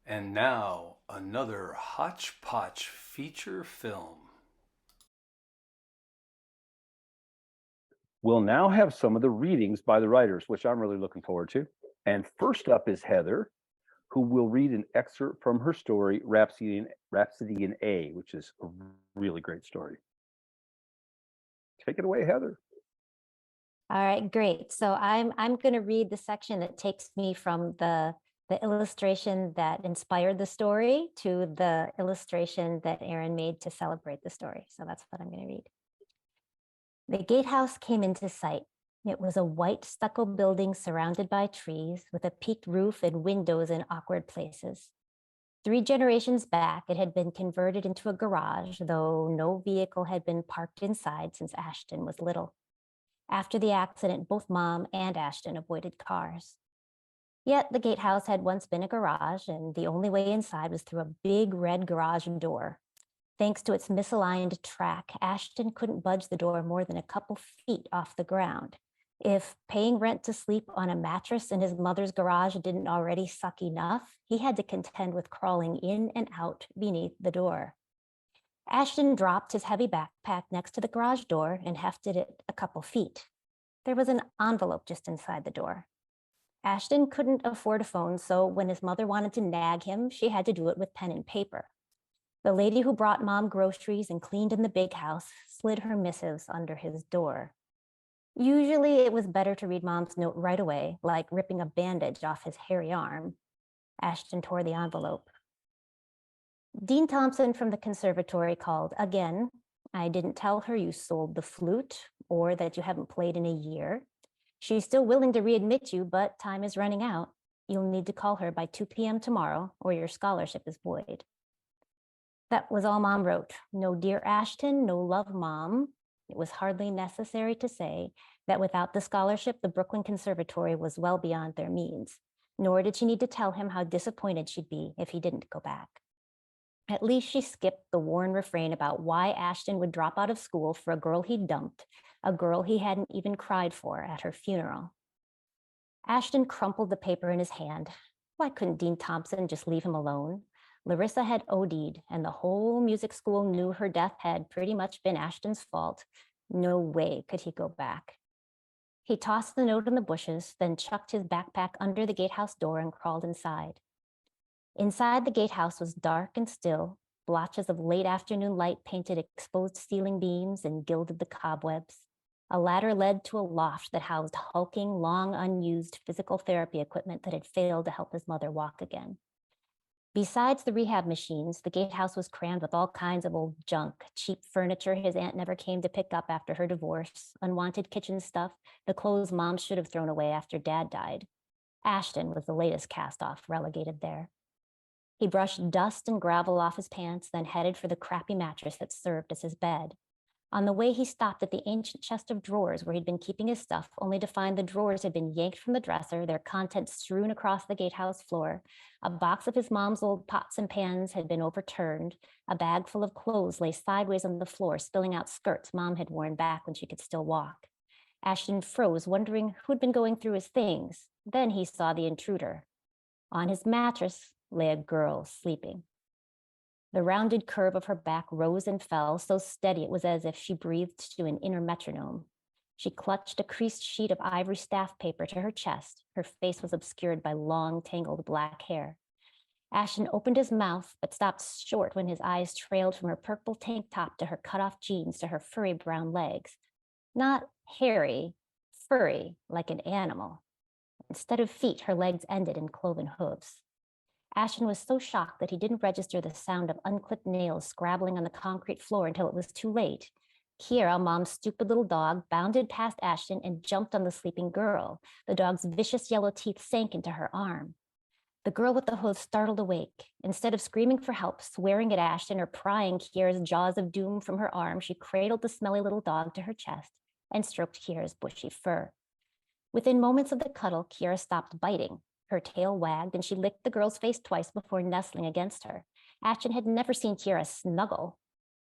And now, another Hotch Potch feature film. We'll now have some of the readings by the writers, which I'm really looking forward to. And first up is Heather, who will read an excerpt from her story, Rhapsody in A, which is a really great story. Take it away, Heather. All right, great. So I'm going to read the section that takes me from the illustration that inspired the story to the illustration that Aaron made to celebrate the story. So that's what I'm going to read. The gatehouse came into sight. It was a white stucco building surrounded by trees with a peaked roof and windows in awkward places. 3 generations back, it had been converted into a garage, though no vehicle had been parked inside since Ashton was little. After the accident, both Mom and Ashton avoided cars. Yet the gatehouse had once been a garage, and the only way inside was through a big red garage door. Thanks to its misaligned track, Ashton couldn't budge the door more than a couple feet off the ground. If paying rent to sleep on a mattress in his mother's garage didn't already suck enough, he had to contend with crawling in and out beneath the door. Ashton dropped his heavy backpack next to the garage door and hefted it a couple feet. There was an envelope just inside the door. Ashton couldn't afford a phone, so when his mother wanted to nag him, she had to do it with pen and paper. The lady who brought Mom groceries and cleaned in the big house slid her missives under his door. Usually it was better to read Mom's note right away, like ripping a bandage off his hairy arm. Ashton tore the envelope. Dean Thompson from the conservatory called again. I didn't tell her you sold the flute or that you haven't played in a year. She's still willing to readmit you, but time is running out. You'll need to call her by 2 p.m. tomorrow or your scholarship is void. That was all Mom wrote. No dear Ashton, no love, Mom. It was hardly necessary to say that without the scholarship, the Brooklyn Conservatory was well beyond their means, nor did she need to tell him how disappointed she'd be if he didn't go back. At least she skipped the worn refrain about why Ashton would drop out of school for a girl he'd dumped, a girl he hadn't even cried for at her funeral. Ashton crumpled the paper in his hand. Why couldn't Dean Thompson just leave him alone? Larissa had OD'd, and the whole music school knew her death had pretty much been Ashton's fault. No way could he go back. He tossed the note in the bushes, then chucked his backpack under the gatehouse door and crawled inside. Inside the gatehouse was dark and still. Blotches of late afternoon light painted exposed ceiling beams and gilded the cobwebs. A ladder led to a loft that housed hulking, long unused physical therapy equipment that had failed to help his mother walk again. Besides the rehab machines, the gatehouse was crammed with all kinds of old junk, cheap furniture his aunt never came to pick up after her divorce, unwanted kitchen stuff, the clothes Mom should have thrown away after Dad died. Ashton was the latest cast-off relegated there. He brushed dust and gravel off his pants, then headed for the crappy mattress that served as his bed. On the way, he stopped at the ancient chest of drawers where he'd been keeping his stuff, only to find the drawers had been yanked from the dresser, their contents strewn across the gatehouse floor. A box of his mom's old pots and pans had been overturned. A bag full of clothes lay sideways on the floor, spilling out skirts Mom had worn back when she could still walk. Ashton froze, wondering who'd been going through his things. Then he saw the intruder. On his mattress lay a girl sleeping. The rounded curve of her back rose and fell, so steady it was as if she breathed to an inner metronome. She clutched a creased sheet of ivory staff paper to her chest. Her face was obscured by long, tangled black hair. Ashton opened his mouth, but stopped short when his eyes trailed from her purple tank top to her cut-off jeans to her furry brown legs. Not hairy, furry, like an animal. Instead of feet, her legs ended in cloven hooves. Ashton was so shocked that he didn't register the sound of unclipped nails scrabbling on the concrete floor until it was too late. Kiera, Mom's stupid little dog, bounded past Ashton and jumped on the sleeping girl. The dog's vicious yellow teeth sank into her arm. The girl with the hooves startled awake. Instead of screaming for help, swearing at Ashton, or prying Kiera's jaws of doom from her arm, she cradled the smelly little dog to her chest and stroked Kiera's bushy fur. Within moments of the cuddle, Kiera stopped biting. Her tail wagged, and she licked the girl's face twice before nestling against her. Ashton had never seen Kiera snuggle.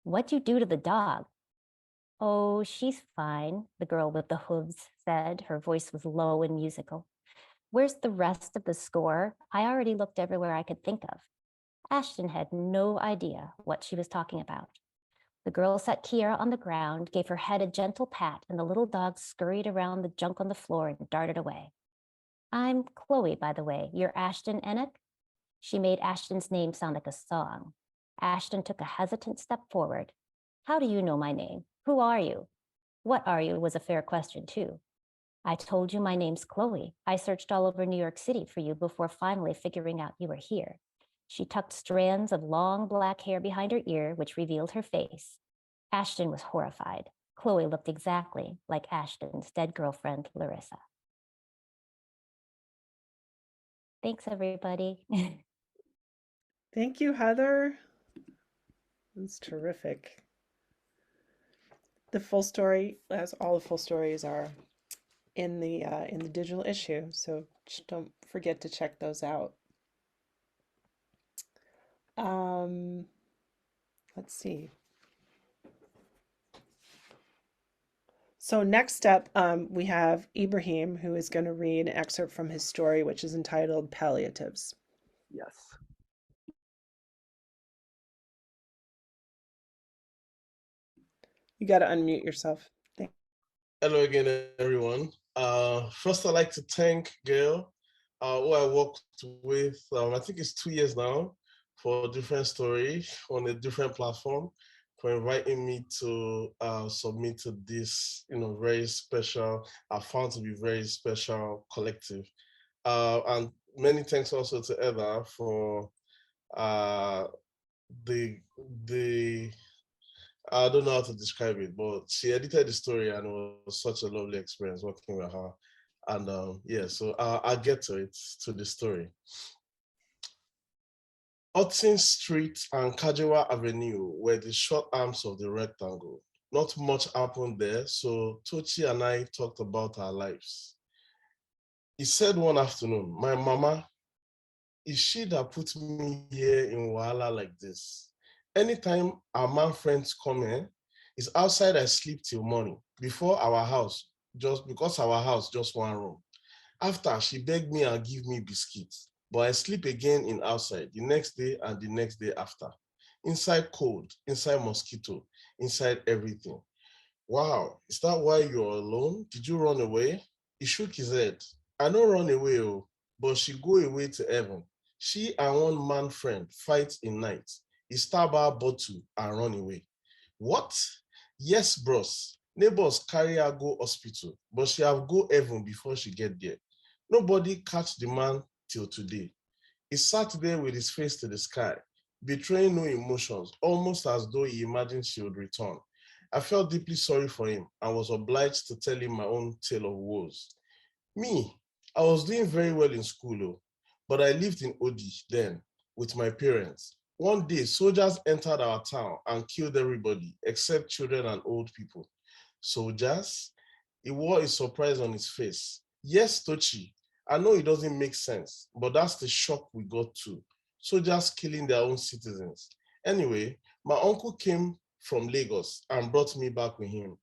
What'd you do to the dog? Oh, she's fine, the girl with the hooves said. Her voice was low and musical. Where's the rest of the score? I already looked everywhere I could think of. Ashton had no idea what she was talking about. The girl set Kiara on the ground, gave her head a gentle pat, and the little dog scurried around the junk on the floor and darted away. I'm Chloe, by the way. You're Ashton Enoch? She made Ashton's name sound like a song. Ashton took a hesitant step forward. How do you know my name? Who are you? What are you was a fair question, too. I told you my name's Chloe. I searched all over New York City for you before finally figuring out you were here. She tucked strands of long black hair behind her ear, which revealed her face. Ashton was horrified. Chloe looked exactly like Ashton's dead girlfriend, Larissa. Thanks, everybody. Thank you, Heather. That's terrific. The full story, as all the full stories are, in the digital issue, so just don't forget to check those out. Let's see. So next up, we have Ibrahim, who is going to read an excerpt from his story, which is entitled Palliatives. Yes. You got to unmute yourself. Hello again, everyone. First, I'd like to thank Gail, who I worked with, I think it's 2 years now, for a different story on a different platform, for inviting me to submit to this, very special, I found to be very special collective. And many thanks also to Eva for the I don't know how to describe it, but she edited the story and it was such a lovely experience working with her. And yeah, so I'll get to it, to the story. Hudson Street and Kajiwa Avenue were the short arms of the rectangle. Not much happened there, so Tochi and I talked about our lives. He said one afternoon, my mama, is she that put me here in Wahala like this? Anytime our man friends come here, it's outside I sleep till morning, before our house, just because our house just one room. After, she begged me and give me biscuits, but I sleep again in outside the next day and the next day after. Inside cold, inside mosquito, inside everything. Wow, is that why you're alone? Did you run away? He shook his head. I don't run away, but she go away to heaven. She and one man friend fight in night. He stab her bottle and run away. What? Yes, bros. Neighbors carry her go hospital, but she have go heaven before she get there. Nobody catch the man till today. He sat there with his face to the sky, betraying no emotions, almost as though he imagined she would return. I felt deeply sorry for him and was obliged to tell him my own tale of woes. Me, I was doing very well in school, but I lived in Odi then with my parents. One day, soldiers entered our town and killed everybody except children and old people. Soldiers? He wore a surprise on his face. Yes, Tochi, I know it doesn't make sense, but that's the shock we got to. Soldiers killing their own citizens. Anyway, my uncle came from Lagos and brought me back with him,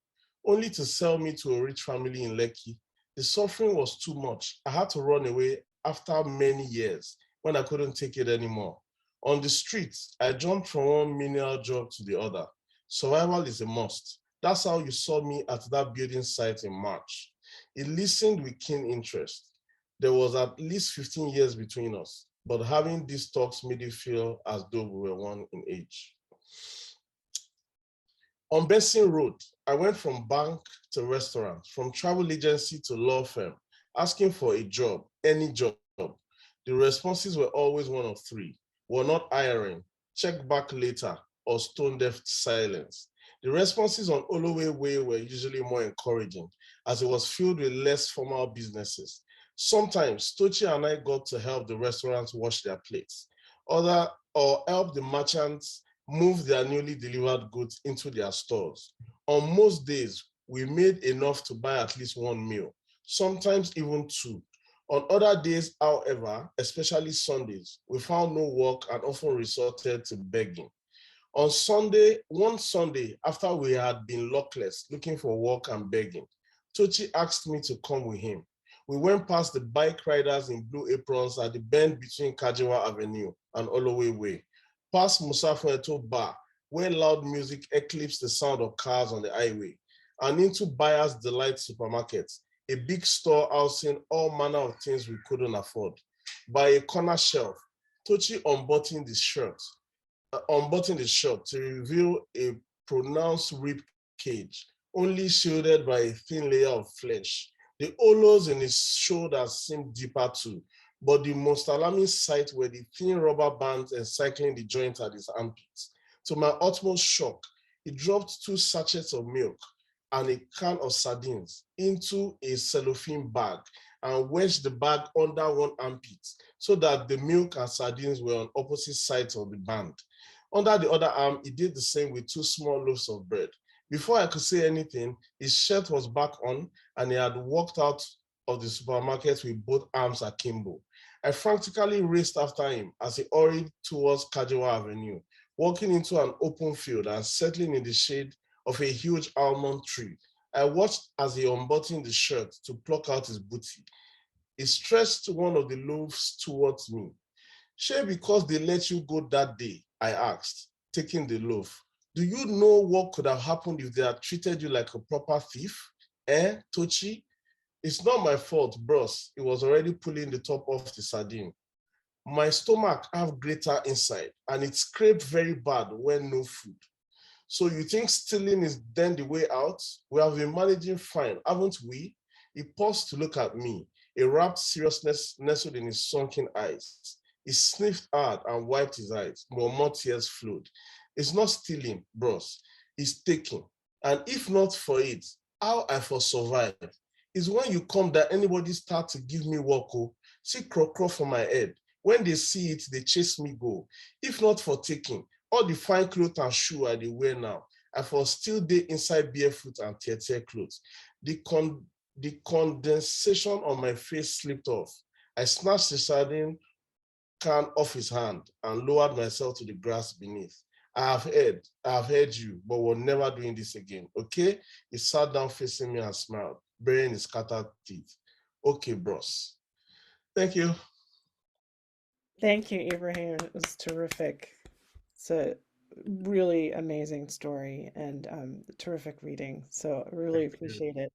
only to sell me to a rich family in Lekki. The suffering was too much. I had to run away after many years when I couldn't take it anymore. On the streets, I jumped from one menial job to the other. Survival is a must. That's how you saw me at that building site in March. He listened with keen interest. There was at least 15 years between us, but having these talks made it feel as though we were one in age. On Benson Road, I went from bank to restaurant, from travel agency to law firm, asking for a job, any job. The responses were always one of three. We're not hiring, check back later, or stone-deaf silence. The responses on Olowe Way were usually more encouraging, as it was filled with less formal businesses. Sometimes Tochi and I got to help the restaurants wash their plates, or help the merchants move their newly delivered goods into their stores. On most days, we made enough to buy at least one meal, sometimes even two. On other days, however, especially Sundays, we found no work and often resorted to begging. One Sunday, after we had been luckless, looking for work and begging, Tochi asked me to come with him. We went past the bike riders in blue aprons at the bend between Kajiwa Avenue and Holloway Way, past Musafo Eto Bar, where loud music eclipsed the sound of cars on the highway, and into Buyer's Delight Supermarket, a big store housing all manner of things we couldn't afford. By a corner shelf, Tochi unbuttoned the shirt to reveal a pronounced rib cage, only shielded by a thin layer of flesh. The hollows in his shoulders seemed deeper too, but the most alarming sight were the thin rubber bands encircling the joint at his armpits. To my utmost shock, he dropped 2 sachets of milk and a can of sardines into a cellophane bag and wedged the bag under one armpit so that the milk and sardines were on opposite sides of the band. Under the other arm, he did the same with 2 small loaves of bread. Before I could say anything, his shirt was back on and he had walked out of the supermarket with both arms akimbo. I frantically raced after him as he hurried towards Kajiwa Avenue, walking into an open field and settling in the shade of a huge almond tree. I watched as he unbuttoned the shirt to pluck out his booty. He stretched one of the loaves towards me. Sure, because they let you go that day, I asked, taking the loaf. Do you know what could have happened if they had treated you like a proper thief? Tochi? It's not my fault, bros. He was already pulling the top off the sardine. My stomach have greater inside, and it scraped very bad when no food. So you think stealing is then the way out? We have been managing fine, haven't we? He paused to look at me, a rapt seriousness nestled in his sunken eyes. He sniffed hard and wiped his eyes, but more tears flowed. It's not stealing, bros. It's taking. And if not for it, how I for survive? Is when you come that anybody start to give me work, see crow for my head. When they see it, they chase me go. If not for taking, all the fine clothes and shoes I dey wear now, I for still dey inside barefoot and tear clothes. The condensation on my face slipped off. I snatched the sardine can off his hand and lowered myself to the grass beneath. I have heard you, but we're never doing this again, okay? He sat down facing me and smiled, baring his scattered teeth. Okay, bros. Thank you. Thank you, Ibrahim. It was terrific. It's a really amazing story and terrific reading. So I really appreciate it.